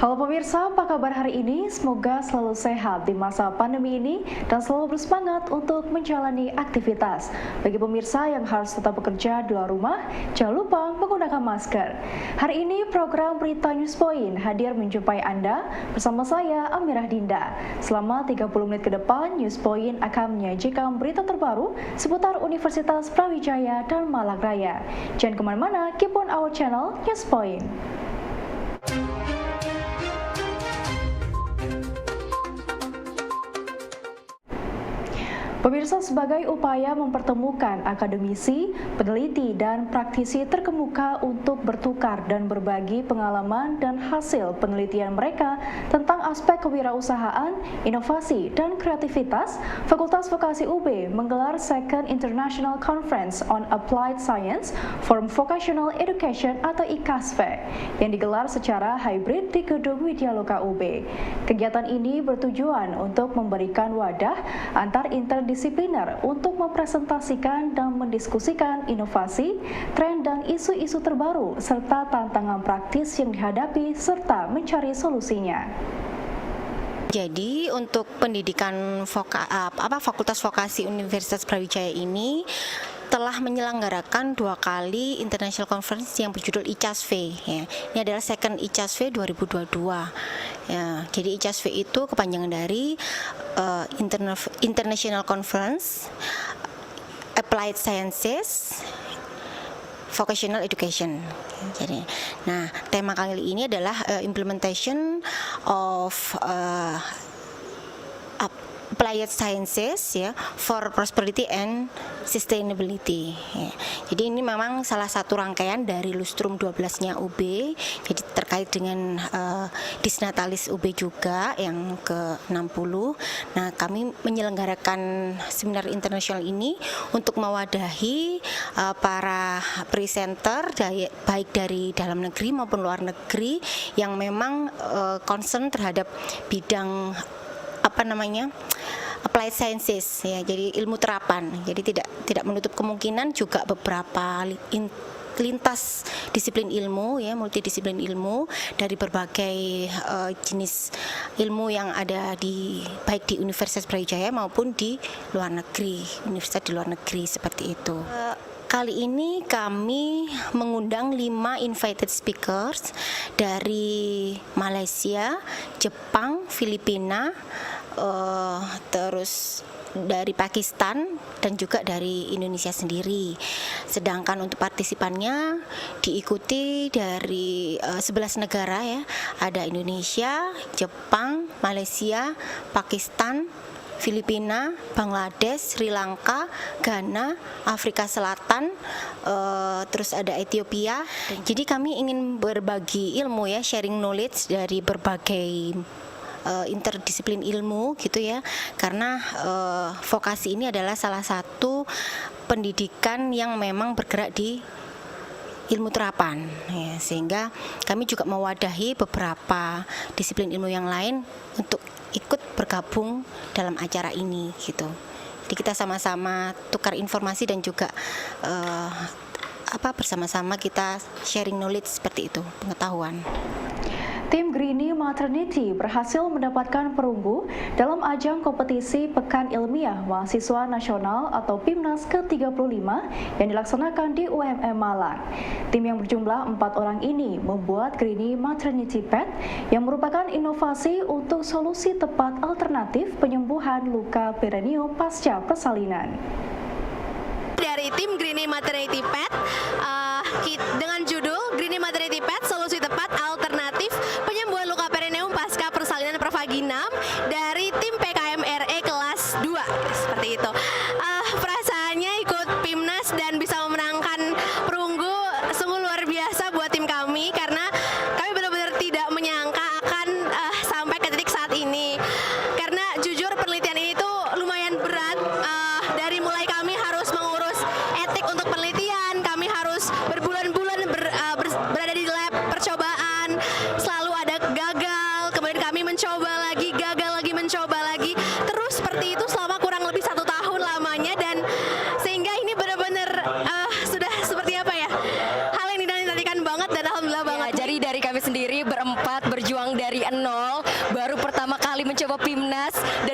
Halo pemirsa, apa kabar hari ini? Semoga selalu sehat di masa pandemi ini dan selalu bersemangat untuk menjalani aktivitas. Bagi pemirsa yang harus tetap bekerja di luar rumah, jangan lupa menggunakan masker. Hari ini program Berita News Point hadir menjumpai Anda bersama saya Amirah Dinda. Selama 30 menit ke depan, News Point akan menyajikan berita terbaru seputar Universitas Brawijaya dan Malang Raya. Jangan kemana-mana, keep on our channel News Point. Pemirsa, sebagai upaya mempertemukan akademisi, peneliti, dan praktisi terkemuka untuk bertukar dan berbagi pengalaman dan hasil penelitian mereka tentang aspek kewirausahaan, inovasi, dan kreativitas, Fakultas Vokasi UB menggelar Second International Conference on Applied Science for Vocational Education atau ICASVE yang digelar secara hybrid di Gedung Widyaloka UB. Kegiatan ini bertujuan untuk memberikan wadah antar interdisipliner untuk mempresentasikan dan mendiskusikan inovasi, tren dan isu-isu terbaru serta tantangan praktis yang dihadapi serta mencari solusinya. Jadi untuk pendidikan Fakultas Vokasi Universitas Brawijaya ini telah menyelenggarakan 2 kali International Conference yang berjudul ICASVE. Ya. Ini adalah second ICASVE 2022. Ya, jadi ICASVE itu kepanjangan dari International Conference Applied Sciences Vocational Education. Jadi, nah tema kali ini adalah implementation of Applied Sciences ya for Prosperity and Sustainability. Ya. Jadi ini memang salah satu rangkaian dari Lustrum 12-nya UB. Jadi terkait dengan Disnatalis UB juga yang ke-60. Nah, kami menyelenggarakan seminar internasional ini untuk mewadahi para presenter baik dari dalam negeri maupun luar negeri yang memang concern terhadap bidang applied sciences ya, jadi ilmu terapan. Jadi tidak menutup kemungkinan juga beberapa lintas disiplin ilmu ya, multidisiplin ilmu dari berbagai jenis ilmu yang ada baik di Universitas Brawijaya maupun di luar negeri, universitas di luar negeri seperti itu. Kali ini kami mengundang 5 invited speakers dari Malaysia, Jepang, Filipina, terus dari Pakistan dan juga dari Indonesia sendiri. Sedangkan untuk partisipannya diikuti dari 11 negara ya. Ada Indonesia, Jepang, Malaysia, Pakistan, Filipina, Bangladesh, Sri Lanka, Ghana, Afrika Selatan, terus ada Ethiopia. Jadi kami ingin berbagi ilmu ya, sharing knowledge dari berbagai interdisiplin ilmu gitu ya, karena vokasi ini adalah salah satu pendidikan yang memang bergerak di ilmu terapan ya, sehingga kami juga mewadahi beberapa disiplin ilmu yang lain untuk ikut bergabung dalam acara ini gitu. Jadi kita sama-sama tukar informasi dan juga bersama-sama kita sharing knowledge seperti itu, pengetahuan. Tim Greenie Maternity berhasil mendapatkan perunggu dalam ajang kompetisi Pekan Ilmiah Mahasiswa Nasional atau PIMNAS ke-35 yang dilaksanakan di UMM Malang. Tim yang berjumlah 4 orang ini membuat Greenie Maternity Pad yang merupakan inovasi untuk solusi tepat alternatif penyembuhan luka perineum pasca persalinan. Dari tim Greenie Maternity Pad dengan judul Greenie Maternity Pad solusi tepat alternatif penyembuhan luka perineum pasca persalinan pervaginam dari tim PKMRE kelas 2 seperti itu. Perasaannya ikut PIMNAS dan bisa memenangkan perunggu sungguh luar biasa buat tim kami, karena kami benar-benar tidak menyangka akan sampai ke titik saat ini, karena jujur penelitian ini tuh lumayan berat. Dari mulai kami harus mengurus etik untuk penelitian, kami harus berbulan-bulan berada di lab percobaan, selalu ada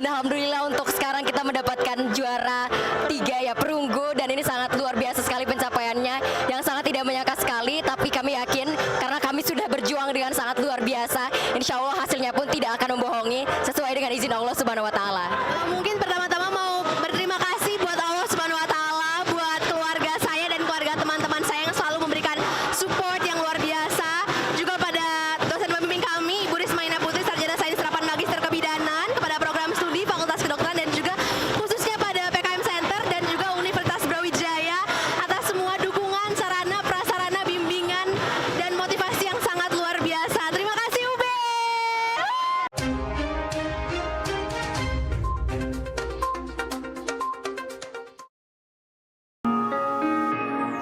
alhamdulillah untuk sekarang kita mendapatkan juara 3 ya, perunggu, dan ini sangat luar biasa sekali pencapaiannya yang sangat tidak menyangka sekali, tapi kami yakin karena kami sudah berjuang dengan sangat luar biasa, insya Allah hasilnya pun tidak akan membohongi sesuai dengan izin Allah Subhanahu wa Ta'ala. Mungkin pertama-tama mau berterima kasih buat Allah Subhanahu wa Ta'ala, buat keluarga saya dan keluarga teman-teman saya yang selalu memberikan support yang luar biasa. Juga pada dosen pembimbing kami, Ibu Rismaina Putri, Sarjana Sains Terapan Magister Kebidanan, kepada program studi Fakultas Kedokteran, dan juga khususnya pada PKM Center dan juga Universitas Brawijaya atas semua dukungan, sarana, prasarana, bimbingan, dan motivasi yang sangat luar biasa. Terima kasih UB.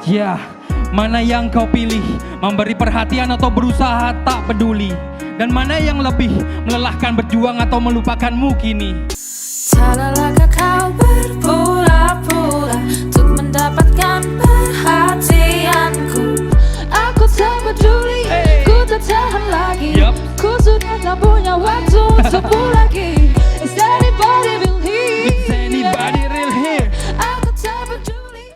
Ya, mana yang kau pilih? Memberi perhatian atau berusaha tak peduli? Dan mana yang lebih melelahkan, berjuang atau melupakanmu kini? Tak lelahkah kau berpura-pura untuk mendapatkan perhatianku? Aku tak peduli, ku tak tahan lagi. Ku sudah tak punya waktu untukmu lagi. Is anybody real here? Is anybody real here? Aku tak peduli.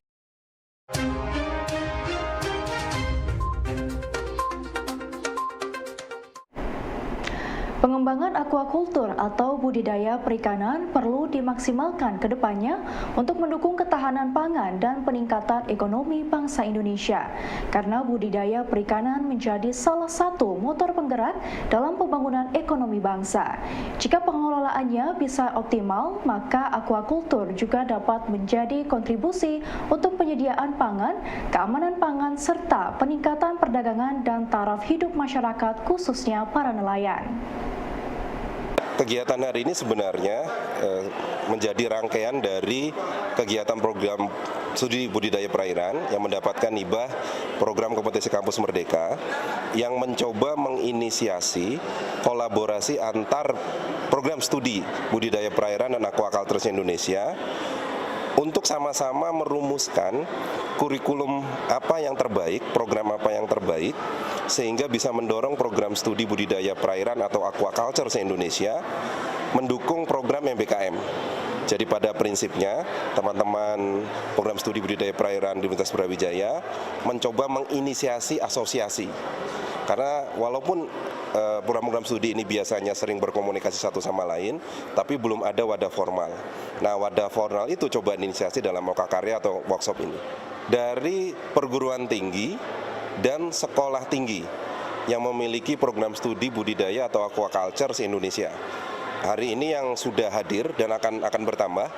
Pengembangan aquaculture atau budidaya perikanan perlu dimaksimalkan ke depannya untuk mendukung ketahanan pangan dan peningkatan ekonomi bangsa Indonesia. Karena budidaya perikanan menjadi salah satu motor penggerak dalam pembangunan ekonomi bangsa. Jika pengelolaannya bisa optimal, maka aquaculture juga dapat menjadi kontribusi untuk penyediaan pangan, keamanan pangan, serta peningkatan perdagangan dan taraf hidup masyarakat, khususnya para nelayan. Kegiatan hari ini sebenarnya menjadi rangkaian dari kegiatan program studi budidaya perairan yang mendapatkan hibah program kompetensi kampus Merdeka yang mencoba menginisiasi kolaborasi antar program studi budidaya perairan dan aquaculture Indonesia untuk sama-sama merumuskan kurikulum apa yang terbaik, program apa yang terbaik, sehingga bisa mendorong program studi budidaya perairan atau aquaculture se-Indonesia mendukung program MBKM. Jadi pada prinsipnya, teman-teman program studi budidaya perairan di Universitas Brawijaya mencoba menginisiasi asosiasi. Karena walaupun program-program studi ini biasanya sering berkomunikasi satu sama lain, tapi belum ada wadah formal. Nah, wadah formal itu coba inisiasi dalam Karya atau workshop ini. Dari perguruan tinggi dan sekolah tinggi yang memiliki program studi budidaya atau aquaculture se-Indonesia. Hari ini yang sudah hadir dan akan bertambah,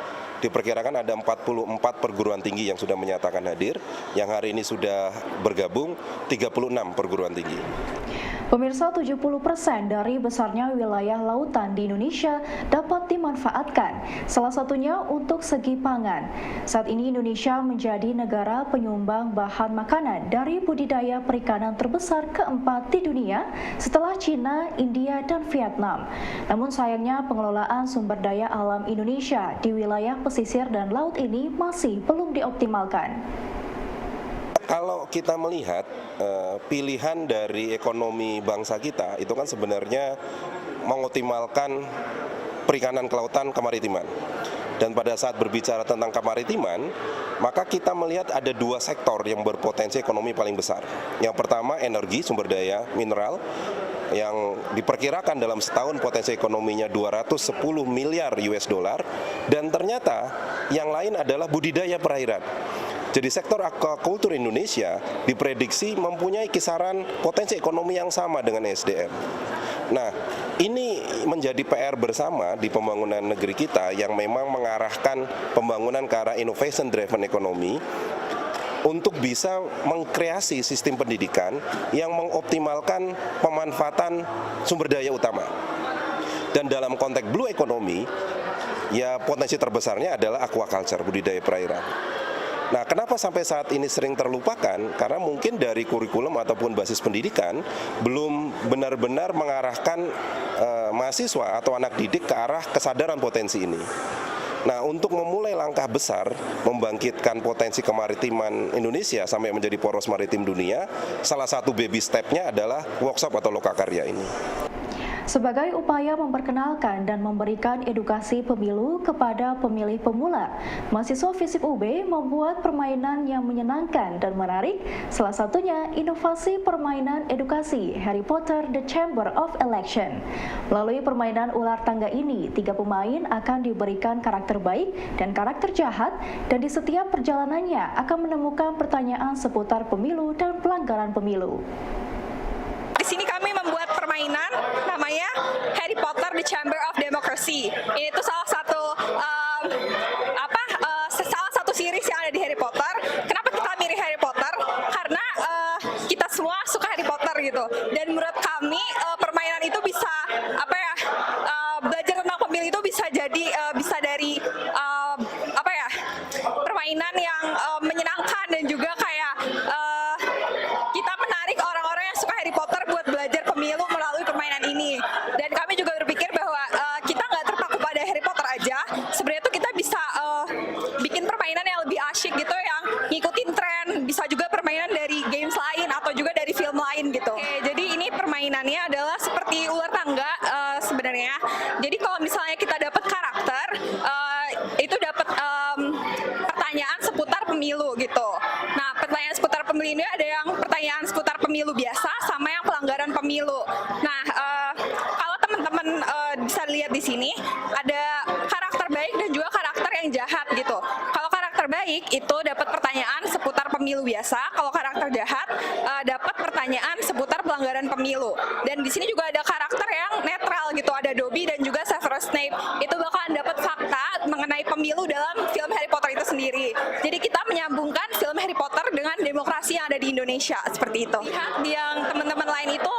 diperkirakan ada 44 perguruan tinggi yang sudah menyatakan hadir, yang hari ini sudah bergabung 36 perguruan tinggi. Pemirsa, 70% dari besarnya wilayah lautan di Indonesia dapat dimanfaatkan, salah satunya untuk segi pangan. Saat ini Indonesia menjadi negara penyumbang bahan makanan dari budidaya perikanan terbesar keempat di dunia setelah Cina, India, dan Vietnam. Namun sayangnya pengelolaan sumber daya alam Indonesia di wilayah pesisir dan laut ini masih belum dioptimalkan. Kalau kita melihat pilihan dari ekonomi bangsa kita itu kan sebenarnya mengoptimalkan perikanan kelautan kemaritiman. Dan pada saat berbicara tentang kemaritiman, maka kita melihat ada dua sektor yang berpotensi ekonomi paling besar. Yang pertama energi, sumber daya, mineral, yang diperkirakan dalam setahun potensi ekonominya 210 miliar US dollar, dan ternyata yang lain adalah budidaya perairan. Jadi sektor aquaculture Indonesia diprediksi mempunyai kisaran potensi ekonomi yang sama dengan SDM. Nah, ini menjadi PR bersama di pembangunan negeri kita yang memang mengarahkan pembangunan ke arah innovation driven economy untuk bisa mengkreasi sistem pendidikan yang mengoptimalkan pemanfaatan sumber daya utama. Dan dalam konteks blue economy, ya potensi terbesarnya adalah aquaculture, budidaya perairan. Nah, kenapa sampai saat ini sering terlupakan? Karena mungkin dari kurikulum ataupun basis pendidikan belum benar-benar mengarahkan mahasiswa atau anak didik ke arah kesadaran potensi ini. Nah, untuk memulai langkah besar membangkitkan potensi kemaritiman Indonesia sampai menjadi poros maritim dunia, salah satu baby step-nya adalah workshop atau Lokakarya ini. Sebagai upaya memperkenalkan dan memberikan edukasi pemilu kepada pemilih pemula, mahasiswa FISIP UB membuat permainan yang menyenangkan dan menarik, salah satunya inovasi permainan edukasi Harry Potter The Chamber of Election. Melalui permainan ular tangga ini, 3 pemain akan diberikan karakter baik dan karakter jahat, dan di setiap perjalanannya akan menemukan pertanyaan seputar pemilu dan pelanggaran pemilu. Di sini kami membuat permainan namanya Harry Potter The Chamber of Democracy. Ini tuh salah satu series yang ada di Harry Potter. Kenapa kita milih Harry Potter? Karena kita semua suka Harry Potter gitu. Dan menurut kami permainan itu bisa belajar tentang pemilu itu bisa jadi bisa dari permainan yang menyenangkan dan juga kayak kita menarik orang-orang yang suka Harry Potter buat belajar pemilu melalui permainan ini. Dan kami juga berpikir bahwa kita nggak terpaku pada Harry Potter aja. Sebenarnya tuh kita bisa bikin permainan yang lebih asyik gitu, yang ngikutin tren. Bisa juga permainan dari games lain atau juga dari film lain gitu. Oke, jadi ini permainannya adalah seperti ular tangga sebenarnya. Jadi kalau misalnya kita dapat karakter, itu dapat pertanyaan seputar pemilu gitu. Nah, pertanyaan seputar pemilu ini ada yang pertanyaan seputar pemilu biasa sama yang pelanggaran pemilu. Nah, kalau teman-teman bisa lihat di sini ada karakter baik dan juga karakter yang jahat gitu. Kalau karakter baik itu dapat pertanyaan seputar pemilu biasa, kalau karakter jahat dapat pertanyaan seputar pelanggaran pemilu. Dan di sini juga ada karakter yang netral gitu, ada Dobby dan juga Severus Snape. Itu bakalan dapat fakta mengenai pemilu dalam film Harry Potter itu sendiri. Jadi kita menyambungkan film Harry Potter dengan demokrasi yang ada di Indonesia seperti itu. Lihat yang teman-teman lain itu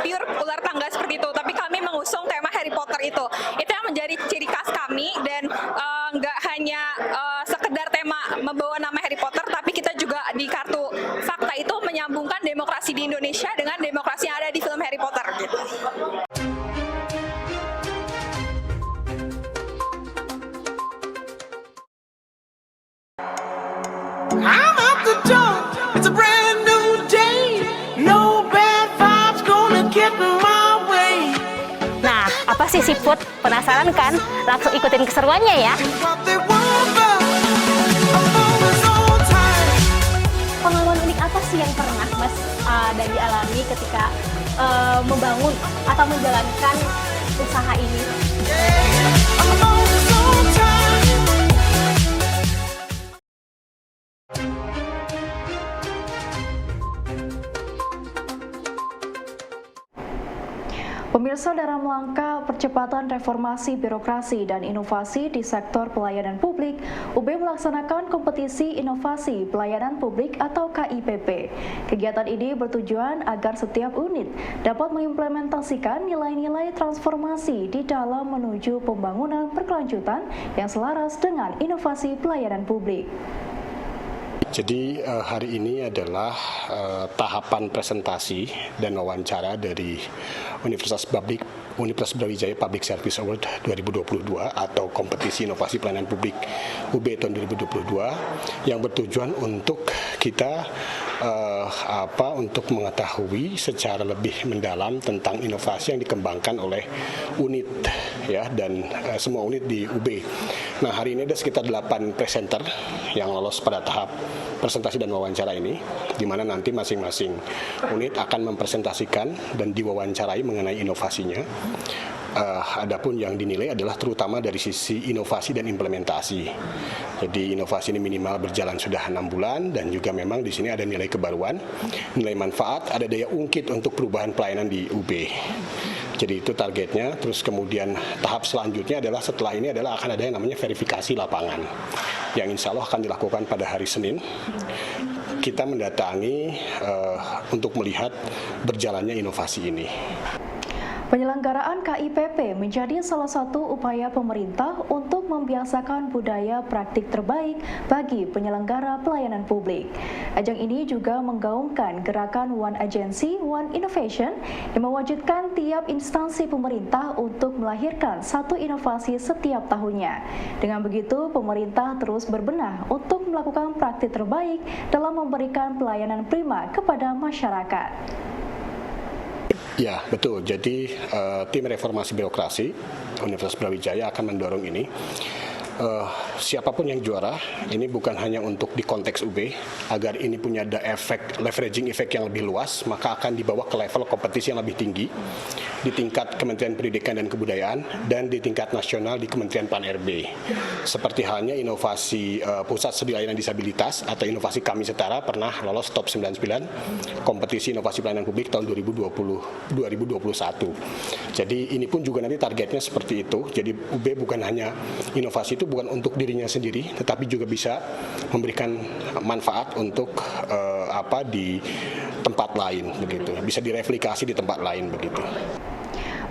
pure ular tangga seperti itu, tapi kami mengusung tema Harry Potter itu. Itu yang menjadi ciri khas kami, dan nggak hanya sekedar tema membawa nama Harry Potter, tapi kita juga di kartu fakta itu menyambungkan demokrasi di Indonesia dengan demokrasi yang ada di film Harry Potter gitu. I'm out the door, it's a brand new day. No bad vibes gonna get in my way. Nah, apa sih seafood? Penasaran kan? Langsung ikutin keseruannya ya. What they want, but I'm always on time. Pengalaman unik apa sih yang pernah Mas dan dialami ketika membangun atau menjalankan usaha ini? I'm always on time. Pemirsa, dalam langkah percepatan reformasi birokrasi dan inovasi di sektor pelayanan publik, UB melaksanakan kompetisi inovasi pelayanan publik atau KIPP. Kegiatan ini bertujuan agar setiap unit dapat mengimplementasikan nilai-nilai transformasi di dalam menuju pembangunan berkelanjutan yang selaras dengan inovasi pelayanan publik. Jadi hari ini adalah tahapan presentasi dan wawancara dari Universitas Brawijaya Public Service Award 2022 atau kompetisi inovasi pelayanan publik UB tahun 2022 yang bertujuan untuk kita untuk mengetahui secara lebih mendalam tentang inovasi yang dikembangkan oleh unit ya dan semua unit di UB. Nah, hari ini ada sekitar 8 presenter yang lolos pada tahap presentasi dan wawancara ini, di mana nanti masing-masing unit akan mempresentasikan dan diwawancarai mengenai inovasinya. Adapun yang dinilai adalah terutama dari sisi inovasi dan implementasi. Jadi inovasi ini minimal berjalan sudah 6 bulan dan juga memang di sini ada nilai kebaruan, nilai manfaat, ada daya ungkit untuk perubahan pelayanan di UB. Jadi itu targetnya. Terus kemudian tahap selanjutnya adalah setelah ini adalah akan ada yang namanya verifikasi lapangan yang insya Allah akan dilakukan pada hari Senin. Kita mendatangi untuk melihat berjalannya inovasi ini. Penyelenggaraan KIPP menjadi salah satu upaya pemerintah untuk membiasakan budaya praktik terbaik bagi penyelenggara pelayanan publik. Ajang ini juga menggaungkan gerakan One Agency, One Innovation yang mewajibkan tiap instansi pemerintah untuk melahirkan satu inovasi setiap tahunnya. Dengan begitu, pemerintah terus berbenah untuk melakukan praktik terbaik dalam memberikan pelayanan prima kepada masyarakat. Ya, betul. Jadi tim reformasi birokrasi Universitas Brawijaya akan mendorong ini. Siapapun yang juara, ini bukan hanya untuk di konteks UB, agar ini punya efek leveraging effect yang lebih luas, maka akan dibawa ke level kompetisi yang lebih tinggi di tingkat Kementerian Pendidikan dan Kebudayaan dan di tingkat nasional di Kementerian Pan-RB. Seperti halnya inovasi Pusat Studi Layanan Disabilitas atau inovasi Kami Setara pernah lolos top 99 kompetisi inovasi pelayanan publik tahun 2021. Jadi ini pun juga nanti targetnya seperti itu. Jadi UB bukan hanya inovasi itu bukan untuk dirinya sendiri, tetapi juga bisa memberikan manfaat untuk di tempat lain begitu, bisa direplikasi di tempat lain begitu.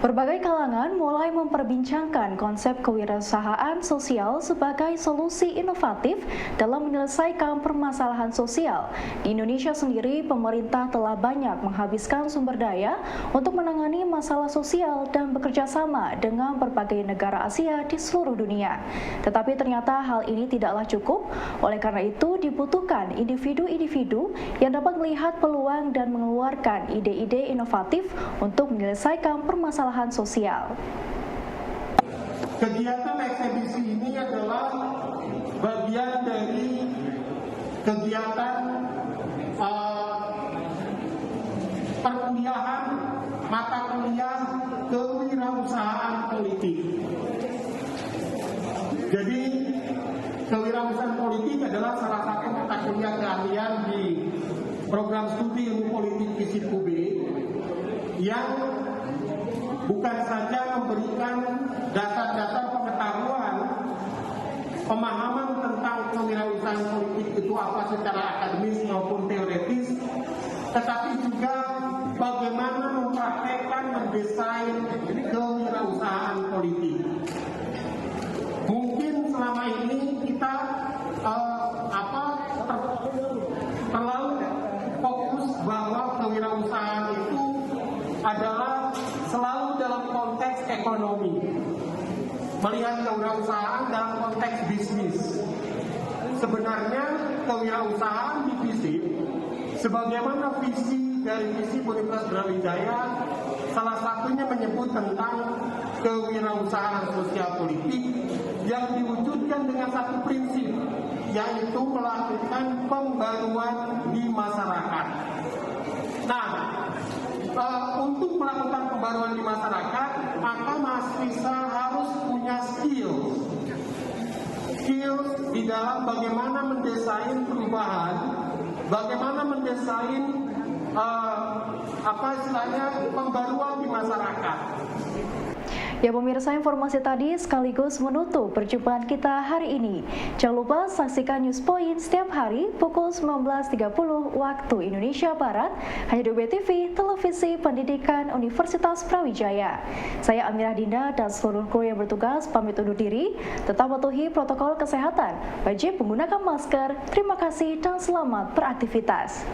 Berbagai kalangan mulai memperbincangkan konsep kewirausahaan sosial sebagai solusi inovatif dalam menyelesaikan permasalahan sosial. Di Indonesia sendiri, pemerintah telah banyak menghabiskan sumber daya untuk menangani masalah sosial dan bekerja sama dengan berbagai negara Asia di seluruh dunia. Tetapi ternyata hal ini tidaklah cukup, oleh karena itu dibutuhkan individu-individu yang dapat melihat peluang dan mengeluarkan ide-ide inovatif untuk menyelesaikan permasalahan sosial. Kegiatan eksebisi ini adalah bagian dari kegiatan perkuliahan mata kuliah kewirausahaan politik. Jadi kewirausahaan politik adalah salah satu mata kuliah keahlian di program studi ilmu politik FISIP UB yang bukan saja memberikan dasar-dasar pengetahuan, pemahaman tentang kewirausahaan politik itu apa secara akademis maupun teoretis, tetapi juga bagaimana mempraktekkan mendesain kewirausahaan politik. Mungkin selama ini kita terlalu fokus bahwa kewirausahaan itu adalah selalu dalam konteks ekonomi, melihat kewirausahaan dalam konteks bisnis. Sebenarnya kewirausahaan di FISIP, sebagaimana visi dari visi Universitas Brawijaya, salah satunya menyebut tentang kewirausahaan sosial politik yang diwujudkan dengan satu prinsip, yaitu melakukan pembaruan di masyarakat. Nah, untuk melakukan pembaruan di masyarakat, maka mahasiswa harus punya skill di dalam bagaimana mendesain perubahan, bagaimana mendesain pembaruan di masyarakat. Ya pemirsa, informasi tadi sekaligus menutup perjumpaan kita hari ini. Jangan lupa saksikan News Point setiap hari pukul 19.30 waktu Indonesia Barat hanya di UB TV, Televisi Pendidikan Universitas Brawijaya. Saya Amirah Dinda dan seluruh kru yang bertugas pamit undur diri. Tetap patuhi protokol kesehatan, wajib menggunakan masker. Terima kasih dan selamat beraktivitas.